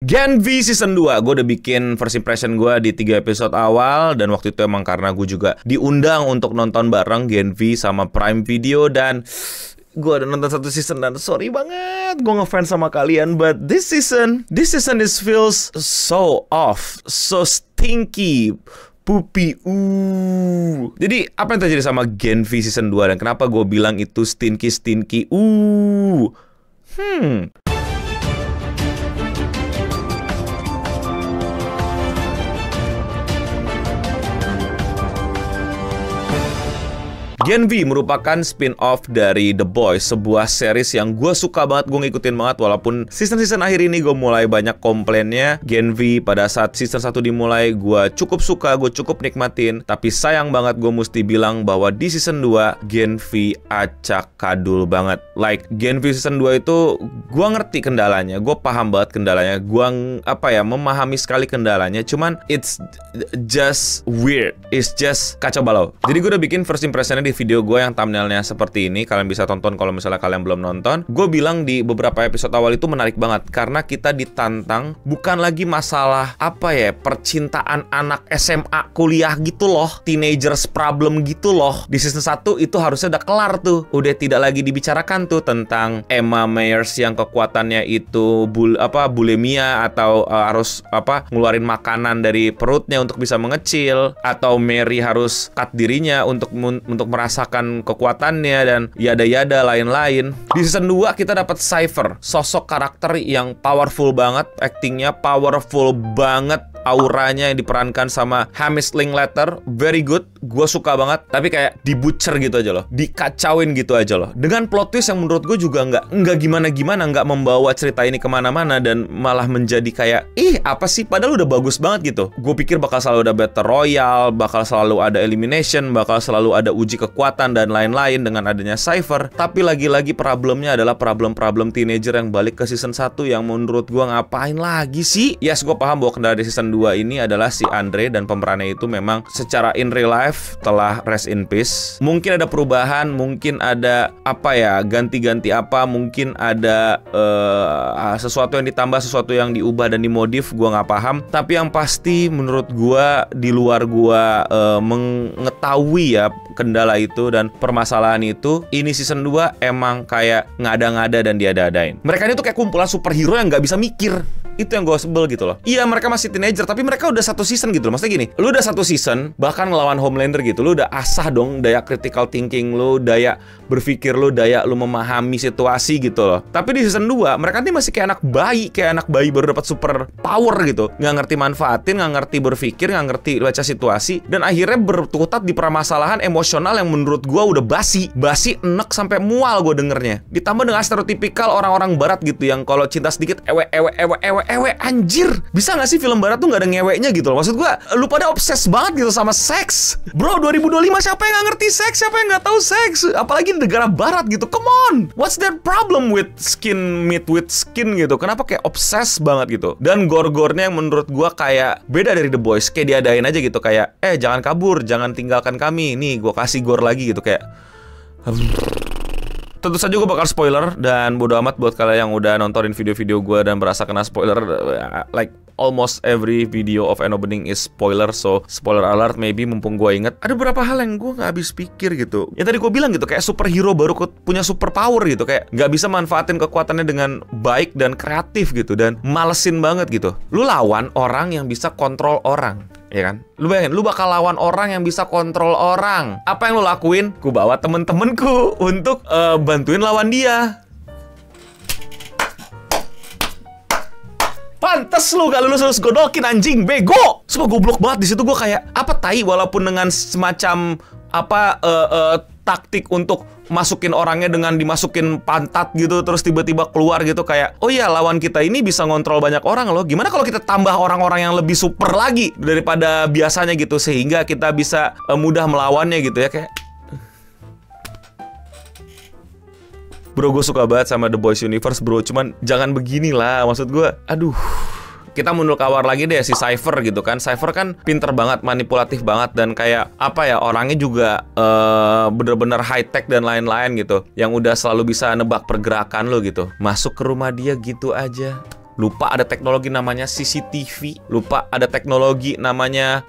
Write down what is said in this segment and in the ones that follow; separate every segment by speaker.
Speaker 1: Gen V Season 2, gue udah bikin first impression gue di 3 episode awal. Dan waktu itu emang karena gue juga diundang untuk nonton bareng Gen V sama Prime Video. Dan gue udah nonton 1 season dan sorry banget gue ngefans sama kalian. But this season is feels so off, so stinky, poopy. Jadi apa yang terjadi sama Gen V Season 2 dan kenapa gue bilang itu stinky? Gen V merupakan spin-off dari The Boys, sebuah series yang gue suka banget, gue ngikutin banget. Walaupun season-season akhir ini gue mulai banyak komplainnya. Gen V pada saat season 1 dimulai, gue cukup suka, gue cukup nikmatin. Tapi sayang banget gue mesti bilang bahwa di season 2, Gen V acak kadul banget. Like, Gen V season 2 itu, gue ngerti kendalanya, gue paham banget kendalanya. Gue, memahami sekali kendalanya. Cuman, it's just weird. It's just kacau balau. Jadi gue udah bikin first impressionnya di video gue yang thumbnailnya seperti ini. Kalian bisa tonton kalau misalnya kalian belum nonton. Gue bilang di beberapa episode awal itu menarik banget karena kita ditantang bukan lagi masalah percintaan anak SMA kuliah gitu loh, teenagers problem gitu loh. Di season 1 itu harusnya udah kelar tuh, udah tidak lagi dibicarakan tuh tentang Emma Myers yang kekuatannya itu bulimia atau harus ngeluarin makanan dari perutnya untuk bisa mengecil, atau Mary harus cut dirinya untuk merasakan kekuatannya dan yada-yada lain-lain. Di season 2 kita dapat Cypher, sosok karakter yang powerful banget, actingnya powerful banget, auranya yang diperankan sama Hamish Linklater, very good, gue suka banget. Tapi kayak di-butcher gitu aja loh, dikacauin gitu aja loh, dengan plot twist yang menurut gue juga nggak gimana-gimana, nggak membawa cerita ini kemana-mana dan malah menjadi kayak apa sih, padahal udah bagus banget gitu. Gue pikir bakal selalu ada Battle Royale, bakal selalu ada elimination, bakal selalu ada uji kekuatan dan lain-lain dengan adanya Cypher. Tapi lagi-lagi problemnya adalah problem-problem teenager yang balik ke season 1 yang menurut gue ngapain lagi sih? Yes, gue paham bahwa kendala di season 2 ini adalah si Andre dan pemerannya itu memang secara in real life telah rest in peace. Mungkin ada perubahan, mungkin ada ganti-ganti mungkin ada sesuatu yang ditambah, sesuatu yang diubah dan dimodif, gue nggak paham. Tapi yang pasti menurut gue, di luar gue mengetahui kendala itu dan permasalahan itu, ini season 2 emang kayak ngada-ngada dan diada-adain. Mereka ini tuh kayak kumpulan superhero yang nggak bisa mikir. Itu yang gue sebel gitu loh. Iya, mereka masih teenager, tapi mereka udah 1 season gitu loh. Maksudnya gini, lu udah 1 season, bahkan ngelawan Homelander gitu, lu udah asah dong daya critical thinking lu, daya berpikir lu, daya lu memahami situasi gitu loh. Tapi di season 2, mereka ini masih kayak anak bayi baru dapat super power gitu. Nggak ngerti manfaatin, nggak ngerti berpikir, nggak ngerti baca situasi, dan akhirnya berkutat di permasalahan emosional yang menurut gue udah basi, enek sampai mual gue dengernya. Ditambah dengan stereotipikal orang-orang barat gitu, yang kalau cinta sedikit ewe, anjir. Bisa gak sih film barat tuh gak ada ngeweknya gitu loh. Maksud gue, lu pada obses banget gitu sama seks. Bro, 2025 siapa yang gak ngerti seks? Siapa yang gak tahu seks? Apalagi di negara barat gitu. Come on, what's that problem with skin, meet with skin gitu? Kenapa kayak obses banget gitu? Dan gore-gorenya yang menurut gue kayak beda dari The Boys. Kayak diadain aja gitu, kayak jangan kabur, jangan tinggalkan kami, nih gue kasih gore lagi gitu. Kayak tentu saja gue bakal spoiler, dan bodo amat buat kalian yang udah nontonin video-video gue dan berasa kena spoiler. Like almost every video of An Opening is spoiler, so spoiler alert. Maybe mumpung gue inget, ada beberapa hal yang gue gak habis pikir gitu. Yang tadi gue bilang gitu, kayak superhero baru punya super power gitu, kayak gak bisa manfaatin kekuatannya dengan baik dan kreatif gitu, dan malesin banget gitu. Lu lawan orang yang bisa kontrol orang, ya kan? Lu bayangin, lu bakal lawan orang yang bisa kontrol orang. Apa yang lu lakuin? Ku bawa temen-temenku untuk bantuin lawan dia. Pantes lu gak lulus godokin, anjing, bego. Semua goblok banget di situ. Gue kayak walaupun dengan semacam taktik untuk masukin orangnya dengan dimasukin pantat gitu, terus tiba-tiba keluar gitu, kayak oh iya, lawan kita ini bisa ngontrol banyak orang loh. Gimana kalau kita tambah orang-orang yang lebih super lagi daripada biasanya gitu, sehingga kita bisa mudah melawannya gitu ya. Kayak bro, gue suka banget sama The Boys Universe bro, cuman jangan beginilah. Maksud gue, aduh. Kita mundur kawar lagi deh si Cypher gitu kan. Cypher kan pinter banget, manipulatif banget, dan kayak orangnya juga bener-bener high tech dan lain-lain gitu, yang udah selalu bisa nebak pergerakan lo gitu. Masuk ke rumah dia gitu aja, lupa ada teknologi namanya CCTV, lupa ada teknologi namanya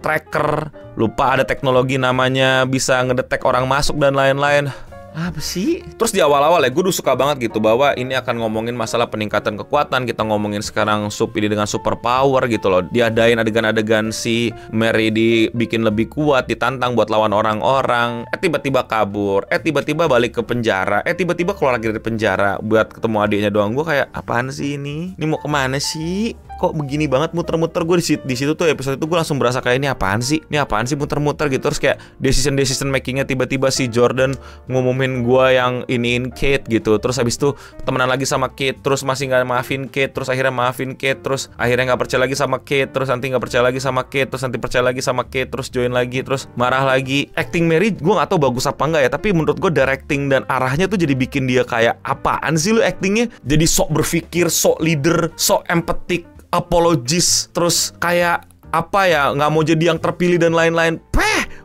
Speaker 1: tracker, lupa ada teknologi namanya bisa ngedetek orang masuk dan lain-lain. Apa sih? Terus di awal-awal ya, gue udah suka banget gitu bahwa ini akan ngomongin masalah peningkatan kekuatan. Kita ngomongin sekarang ini dengan super power gitu loh. Diadain adegan-adegan si Mary dibikin lebih kuat, ditantang buat lawan orang-orang. Tiba-tiba kabur. Tiba-tiba balik ke penjara. Tiba-tiba keluar lagi dari penjara buat ketemu adiknya doang. Gue kayak, apaan sih ini? Ini mau kemana sih? Kok begini banget muter-muter. Gue di situ tuh episode itu gue langsung berasa kayak ini apaan sih muter-muter gitu. Terus kayak decision makingnya tiba-tiba si Jordan ngumumin gue yang iniin Kate gitu. Terus habis itu temenan lagi sama Kate, terus masih nggak maafin Kate, terus akhirnya maafin Kate, terus akhirnya nggak percaya lagi sama Kate, terus nanti nggak percaya lagi sama Kate, terus nanti percaya lagi sama Kate, terus join lagi, terus marah lagi. Acting Mary gue nggak tahu bagus apa enggak ya, tapi menurut gue directing dan arahnya tuh jadi bikin dia kayak apaan sih lu actingnya, jadi sok berpikir, sok leader, sok empatik, apologis, terus kayak apa ya, nggak mau jadi yang terpilih dan lain-lain.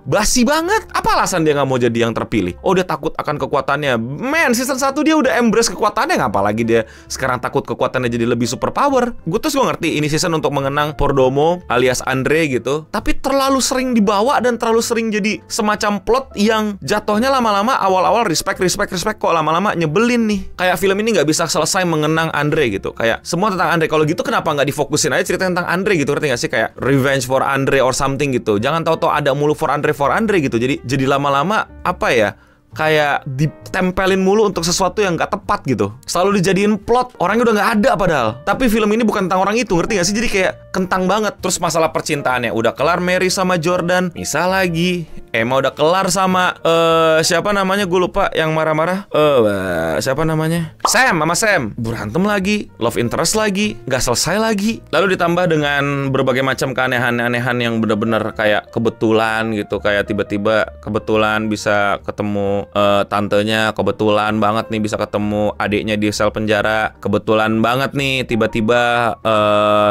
Speaker 1: Basi banget. Apa alasan dia nggak mau jadi yang terpilih? Oh, dia takut akan kekuatannya. Man, season 1 dia udah embrace kekuatannya, ngapa lagi dia sekarang takut kekuatannya jadi lebih super power? Gue ngerti ini season untuk mengenang Pordomo alias Andre gitu, tapi terlalu sering dibawa dan terlalu sering jadi semacam plot yang jatuhnya lama-lama awal-awal respect kok lama-lama nyebelin nih. Kayak film ini nggak bisa selesai mengenang Andre gitu. Kayak semua tentang Andre. Kalau gitu kenapa nggak difokusin aja cerita tentang Andre gitu, ngerti nggak sih? Kayak revenge for Andre or something gitu. Jangan tahu-tahu ada mulu for Andre gitu. Jadi lama-lama apa ya, kayak ditempelin mulu untuk sesuatu yang gak tepat gitu. Selalu dijadiin plot, orangnya udah gak ada padahal. Tapi film ini bukan tentang orang itu, ngerti gak sih? Jadi kayak kentang banget. Terus masalah percintaannya, udah kelar Mary sama Jordan, misah lagi. Emma udah kelar sama siapa namanya, gue lupa, yang marah-marah. Siapa namanya? Sam, berantem lagi, love interest lagi, gak selesai lagi. Lalu ditambah dengan berbagai macam keanehan-anehan yang bener-bener kayak kebetulan gitu. Kayak tiba-tiba kebetulan bisa ketemu tantenya, kebetulan banget nih bisa ketemu adiknya di sel penjara, kebetulan banget nih tiba-tiba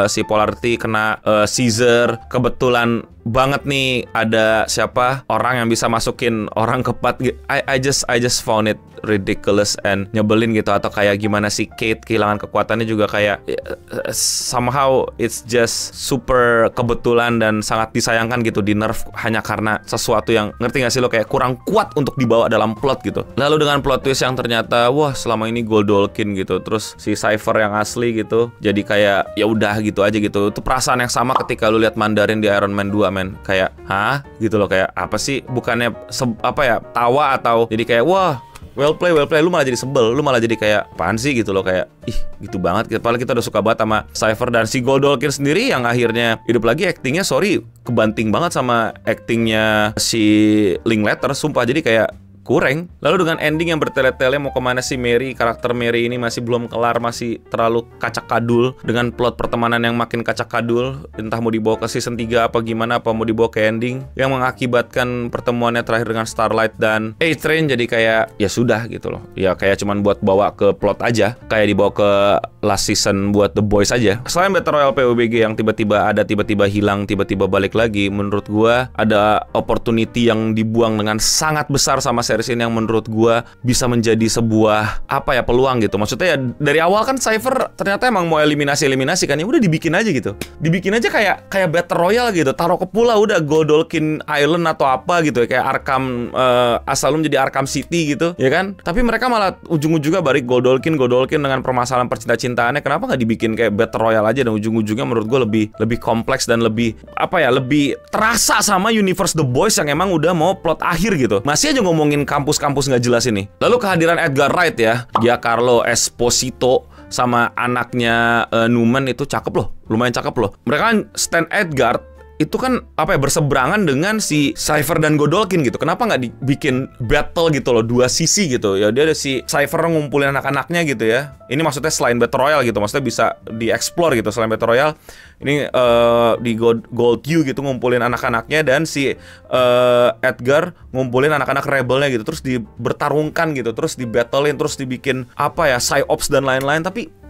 Speaker 1: si Polarity kena seizure, kebetulan banget nih ada siapa orang yang bisa masukin orang ke pat. I just found it ridiculous and nyebelin gitu. Atau kayak gimana si Kate kehilangan kekuatannya juga kayak somehow it's just super kebetulan dan sangat disayangkan gitu, di nerf hanya karena sesuatu yang, ngerti gak sih lo, kayak kurang kuat untuk dibawa dalam plot gitu. Lalu dengan plot twist yang ternyata wah selama ini Goldolkin gitu, terus si Cypher yang asli gitu, jadi kayak ya udah gitu aja gitu. Itu perasaan yang sama ketika lu lihat Mandarin di Iron Man 2 men, kayak hah gitu loh, kayak apa sih, bukannya tawa atau jadi kayak wah well play, lu malah jadi sebel, lu malah jadi kayak apaan sih gitu loh, kayak ih gitu banget. Padahal kita udah suka banget sama Cypher dan si Goldolkin sendiri yang akhirnya hidup lagi. Actingnya kebanting banget sama actingnya si Linklater, sumpah. Jadi kayak kurang. Lalu dengan ending yang bertele-tele mau kemana sih Mary, karakter Mary ini masih belum kelar, masih terlalu kacak-kadul dengan plot pertemanan yang makin kacak-kadul. Entah mau dibawa ke season 3 apa gimana, apa mau dibawa ke ending yang mengakibatkan pertemuannya terakhir dengan Starlight dan A-Train jadi kayak ya sudah gitu loh. Ya kayak cuman buat bawa ke plot aja, kayak dibawa ke last season buat The Boys aja. Selain Battle Royale PUBG yang tiba-tiba ada, tiba-tiba hilang, tiba-tiba balik lagi, menurut gua ada opportunity yang dibuang dengan sangat besar sama series ini yang menurut gua bisa menjadi sebuah peluang gitu. Maksudnya ya dari awal kan Cypher ternyata emang mau eliminasi kan, ya udah dibikin aja gitu. Dibikin aja kayak Battle Royale gitu. Taruh ke pulau udah Goldolkin Island atau apa gitu ya, kayak Arkham Asylum jadi Arkham City gitu, ya kan? Tapi mereka malah ujung-ujungnya balik Goldolkin dengan permasalahan percinta-cintaannya. Kenapa nggak dibikin kayak Battle Royale aja, dan ujung-ujungnya menurut gua lebih kompleks dan lebih lebih terasa sama universe The Boys yang emang udah mau plot akhir gitu. Masih aja ngomongin kampus-kampus nggak jelas ini. Lalu kehadiran Edgar Wright ya, Giancarlo Esposito sama anaknya Newman itu cakep loh, lumayan cakep loh. Mereka kan Stan Edgar itu kan berseberangan dengan si Cypher dan Goldolkin gitu. Kenapa nggak dibikin battle gitu loh, dua sisi gitu ya? Dia ada si Cypher ngumpulin anak-anaknya gitu ya. Ini maksudnya selain Battle Royale gitu, maksudnya bisa dieksplor gitu. Selain Battle Royale ini di Gold U gitu ngumpulin anak-anaknya, dan si Edgar ngumpulin anak-anak rebelnya gitu. Terus dibertarungkan gitu, terus dibattlein, terus dibikin psyops dan lain-lain. Tapi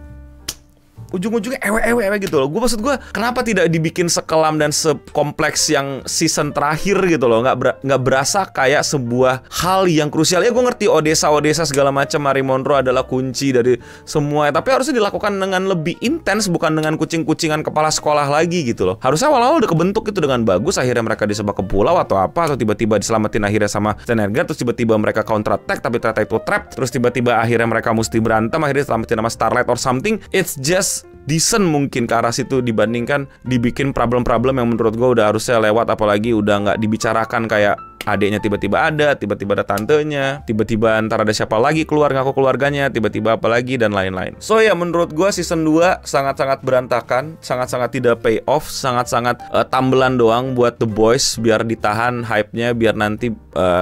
Speaker 1: ujung-ujungnya ewe gitu loh. Maksud gue kenapa tidak dibikin sekelam dan sekompleks yang season terakhir gitu loh. Nggak berasa kayak sebuah hal yang krusial. Ya gue ngerti Odessa segala macam, Marie Monroe adalah kunci dari semua, tapi harusnya dilakukan dengan lebih intens, bukan dengan kucing-kucingan kepala sekolah lagi gitu loh. Harusnya awal-awal udah kebentuk itu dengan bagus, akhirnya mereka disebak ke pulau atau apa, atau tiba-tiba diselamatin akhirnya sama Tenerga, terus tiba-tiba mereka counter attack tapi ternyata itu trap, terus tiba-tiba akhirnya mereka mesti berantem, akhirnya selamatin sama Starlight or something. It's just decent mungkin ke arah situ dibandingkan dibikin problem-problem yang menurut gue udah harusnya lewat, apalagi udah nggak dibicarakan kayak adiknya tiba-tiba ada tantenya, tiba-tiba ntar ada siapa lagi keluar ngaku keluarganya, tiba-tiba apa lagi dan lain-lain. So ya menurut gue season 2 sangat-sangat berantakan, sangat-sangat tidak pay off, sangat-sangat tambelan doang buat The Boys biar ditahan hype-nya, biar nanti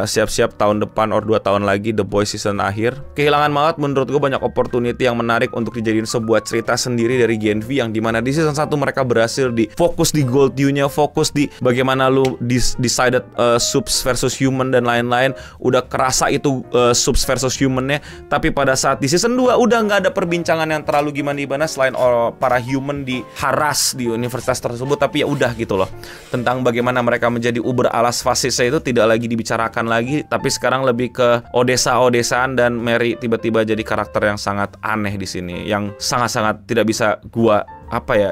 Speaker 1: siap-siap tahun depan or 2 tahun lagi The Boys season akhir. Kehilangan banget menurut gue banyak opportunity yang menarik untuk dijadiin sebuah cerita sendiri dari Gen V, yang dimana di season 1 mereka berhasil fokus di Gold Due-nya, fokus di bagaimana lu decided subs versus human dan lain-lain. Udah kerasa itu subs versus human-nya. Tapi pada saat di season 2 udah nggak ada perbincangan yang terlalu gimana selain para human diharas di universitas tersebut. Tapi ya udah gitu loh, tentang bagaimana mereka menjadi uber alas fascisnya itu tidak lagi dibicarakan lagi. Tapi sekarang lebih ke Odessa-Odessaan, dan Mary tiba-tiba jadi karakter yang sangat aneh di sini, yang sangat-sangat tidak bisa gua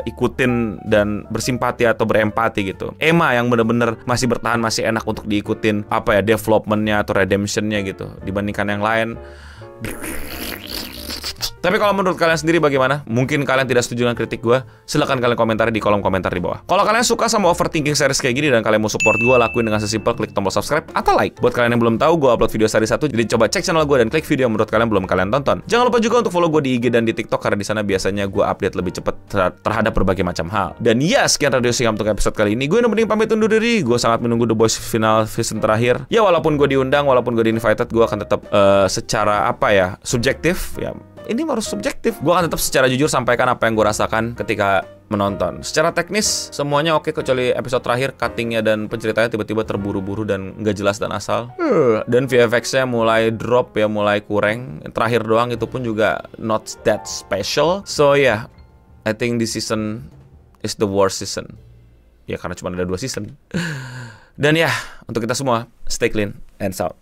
Speaker 1: ikutin dan bersimpati atau berempati gitu. Emma yang bener-bener masih bertahan, masih enak untuk diikutin developmentnya atau redemptionnya gitu, dibandingkan yang lain. Tapi kalau menurut kalian sendiri bagaimana? Mungkin kalian tidak setuju dengan kritik gue? Silahkan kalian komentar di kolom komentar di bawah. Kalau kalian suka sama overthinking series kayak gini dan kalian mau support gue, lakuin dengan sesimpel klik tombol subscribe atau like. Buat kalian yang belum tahu, gue upload video sehari 1, jadi coba cek channel gue dan klik video yang menurut kalian belum kalian tonton. Jangan lupa juga untuk follow gue di IG dan di TikTok, karena di sana biasanya gue update lebih cepat terhadap berbagai macam hal. Dan ya, sekian Radio Singam untuk episode kali ini. Gue mending pamit undur diri. Gue sangat menunggu The Boys final season terakhir. Ya walaupun gue diundang, walaupun gue di-invited, gue akan tetap secara subjektif ya. Ini harus subjektif. Gue akan tetap secara jujur sampaikan apa yang gue rasakan ketika menonton. Secara teknis semuanya oke, kecuali episode terakhir cuttingnya dan penceritanya tiba-tiba terburu-buru dan nggak jelas dan asal. Dan VFX-nya mulai drop ya, mulai kurang. Terakhir doang itu pun juga not that special. So yeah, I think this season is the worst season. Ya karena cuma ada 2 season. Dan ya, untuk kita semua, stay clean and out.